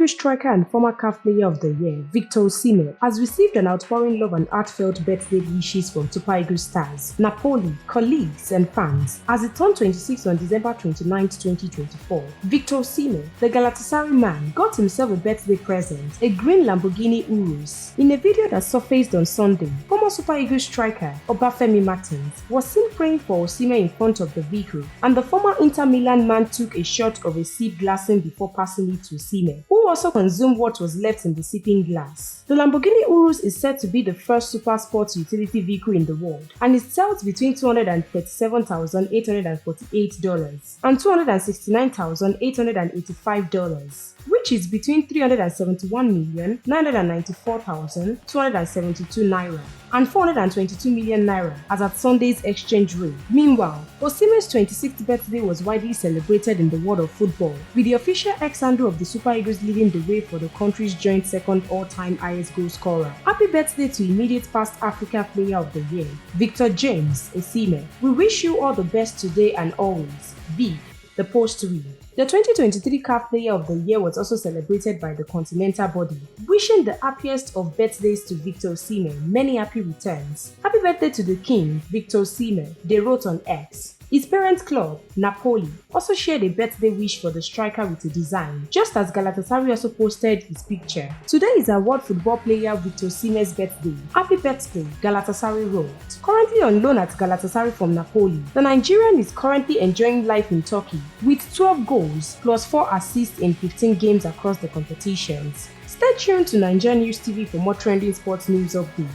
Eagles striker and former CAF Player of the Year, Victor Osimhen, has received an outpouring love and heartfelt birthday wishes from Super Eagles stars, Napoli, colleagues and fans as he turned 26 on December 29, 2024. Victor Osimhen, the Galatasaray man, got himself a birthday present, a green Lamborghini Urus. In a video that surfaced on Sunday, former Super Eagles striker Obafemi was seen praying for Osimhen in front of the vehicle, and the former Inter Milan man took a shot of a sip glassing before passing it to Osimhen, who also consumed what was left in the sipping glass. The Lamborghini Urus is said to be the first super sports utility vehicle in the world, and it sells between $237,848 and $269,885, which is between 371,994,272 naira and 422 million naira as at Sunday's exchange rate. Meanwhile, Osimhen's 26th birthday was widely celebrated in the world of football, with the official ex-handle of the Super Eagles leading the way for the country's joint second all-time highest goal scorer. Happy birthday to immediate past Africa Player of the Year, Victor James Osimhen. We wish you all the best today and always. Big, the post read. The 2023 CAF Player of the Year was also celebrated by the continental body, wishing the happiest of birthdays to Victor Osimhen many happy returns. Happy birthday to the king, Victor Osimhen, they wrote on X. His parent club, Napoli, also shared a birthday wish for the striker with a design, just as Galatasaray also posted his picture. Today is our world football player Victor Osimhen's birthday. Happy birthday, Galatasaray wrote. Currently on loan at Galatasaray from Napoli, the Nigerian is currently enjoying life in Turkey with 12 goals plus 4 assists in 15 games across the competitions. Stay tuned to NaijaNews TV for more trending sports news updates.